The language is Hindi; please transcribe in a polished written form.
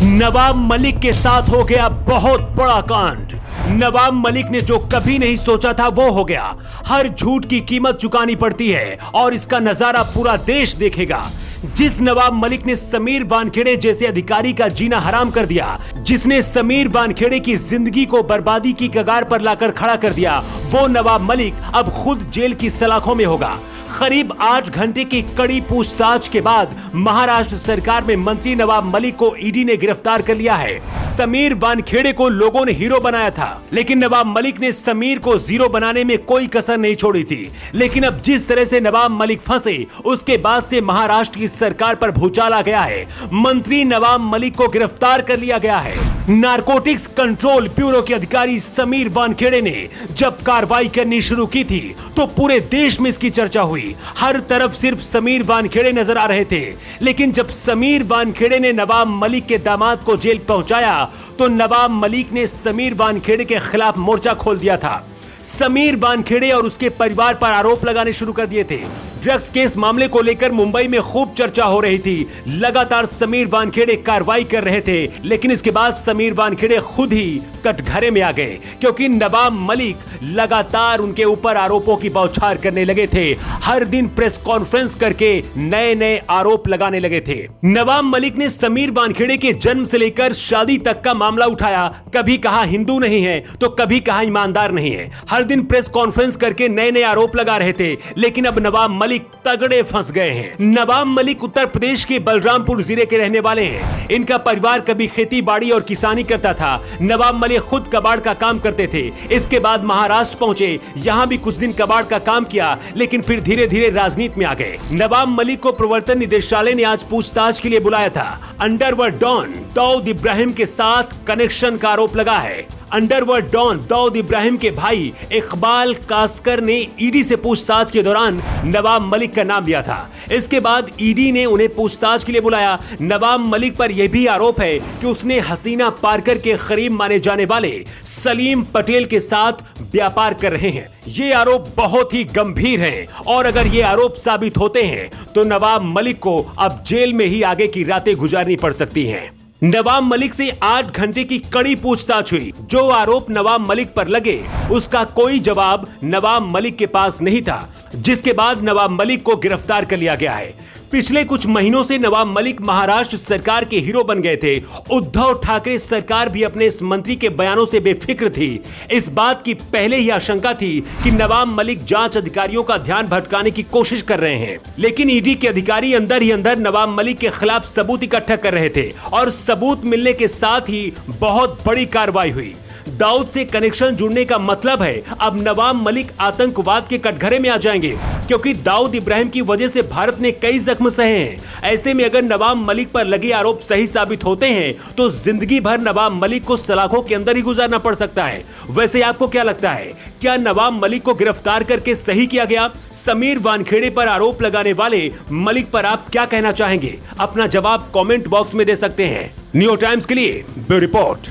नवाब मलिक के साथ हो गया बहुत बड़ा कांड। नवाब मलिक ने जो कभी नहीं सोचा था वो हो गया। हर झूठ की कीमत चुकानी पड़ती है और इसका नजारा पूरा देश देखेगा। जिस नवाब मलिक ने समीर वानखेड़े जैसे अधिकारी का जीना हराम कर दिया, जिसने समीर वानखेड़े की जिंदगी को बर्बादी की कगार पर लाकर खड़ा कर दिया, वो नवाब मलिक अब खुद जेल की सलाखों में होगा। करीब 8 घंटे की कड़ी पूछताछ के बाद महाराष्ट्र सरकार में मंत्री नवाब मलिक को ईडी ने गिरफ्तार कर लिया है। समीर वानखेड़े को लोगों ने हीरो बनाया था, लेकिन नवाब मलिक ने समीर को जीरो बनाने में कोई कसर नहीं छोड़ी थी। लेकिन अब जिस तरह से नवाब मलिक फंसे, उसके बाद से महाराष्ट्र की सरकार पर भूचाल आ गया है। मंत्री नवाब मलिक को गिरफ्तार कर लिया गया है। नारकोटिक्स कंट्रोल ब्यूरो के अधिकारी समीर वानखेड़े ने जब कार्रवाई करनी शुरू की थी तो पूरे देश में इसकी चर्चा हुई। हर तरफ सिर्फ समीर वानखेड़े नजर आ रहे थे। लेकिन जब समीर वानखेड़े ने नवाब मलिक के दामाद को जेल पहुंचाया तो नवाब मलिक ने समीर वानखेड़े के खिलाफ मोर्चा खोल दिया था। समीर वानखेड़े और उसके परिवार पर आरोप लगाने शुरू कर दिए थे। ड्रग्स केस मामले को लेकर मुंबई में खूब चर्चा हो रही थी। लगातार समीर वानखेड़े कार्रवाई कर रहे थे, लेकिन इसके बाद समीर वानखेड़े खुद ही कटघरे में आ गए, क्योंकि नवाब मलिक लगातार उनके ऊपर आरोपों की बौछार करने लगे थे। हर दिन प्रेस कॉन्फ्रेंस करके नए नए आरोप लगाने लगे थे। नवाब मलिक ने समीर वानखेड़े के जन्म से लेकर शादी तक का मामला उठाया। कभी कहा हिंदू नहीं है तो कभी कहा ईमानदार नहीं है। हर दिन प्रेस कॉन्फ्रेंस करके नए नए आरोप लगा रहे थे। लेकिन अब नवाब मलिक तगड़े फंस गए हैं। नवाब मलिक उत्तर प्रदेश के बलरामपुर जिले के रहने वाले हैं। इनका परिवार कभी खेती बाड़ी और किसानी करता था। नवाब मलिक खुद कबाड़ का काम करते थे। इसके बाद महाराष्ट्र पहुंचे, यहाँ भी कुछ दिन कबाड़ का काम किया, लेकिन फिर धीरे धीरे राजनीति में आ गए। नवाब मलिक को प्रवर्तन निदेशालय ने आज पूछताछ के लिए बुलाया था। अंडरवर्ल्ड डॉन दाऊद इब्राहिम के साथ कनेक्शन का आरोप लगा है। अंडरवर्ल्ड डॉन दाऊद इब्राहिम के भाई इकबाल कासकर ने ईडी से पूछताछ के दौरान नवाब मलिक का नाम लिया था। इसके बाद ईडी ने उन्हें पूछताछ के लिए बुलाया। नवाब मलिक पर यह भी आरोप है कि उसने हसीना पारकर के करीब माने जाने वाले सलीम पटेल के साथ व्यापार कर रहे हैं। ये आरोप बहुत ही गंभीर हैं और अगर ये आरोप साबित होते हैं तो नवाब मलिक को अब जेल में ही आगे की रातें गुजारनी पड़ सकती हैं। नवाब मलिक से 8 घंटे की कड़ी पूछताछ हुई। जो आरोप नवाब मलिक पर लगे उसका कोई जवाब नवाब मलिक के पास नहीं था, जिसके बाद नवाब मलिक को गिरफ्तार कर लिया गया है। पिछले कुछ महीनों से नवाब मलिक महाराष्ट्र सरकार के हीरो बन गए थे। उद्धव ठाकरे सरकार भी अपने इस मंत्री के बयानों से बेफिक्र थी। इस बात की पहले ही आशंका थी कि नवाब मलिक जांच अधिकारियों का ध्यान भटकाने की कोशिश कर रहे हैं। लेकिन ईडी के अधिकारी अंदर ही अंदर नवाब मलिक के खिलाफ सबूत इकट्ठा कर रहे थे और सबूत मिलने के साथ ही बहुत बड़ी कार्रवाई हुई। दाऊद से कनेक्शन जुड़ने का मतलब है अब नवाब मलिक आतंकवाद के कटघरे में आ जाएंगे, क्योंकि दाऊद इब्राहिम की वजह से भारत ने कई जख्म सहे हैं। ऐसे में अगर नवाब मलिक पर लगे आरोप सही साबित होते हैं तो जिंदगी भर नवाब मलिक को सलाखों के अंदर ही गुजारना पड़ सकता है। वैसे आपको क्या लगता है, क्या नवाब मलिक को गिरफ्तार करके सही किया गया? समीर वानखेड़े पर आरोप लगाने वाले मलिक पर आप क्या कहना चाहेंगे? अपना जवाब कॉमेंट बॉक्स में दे सकते हैं। न्यू टाइम्स के लिए ब्यूरो रिपोर्ट।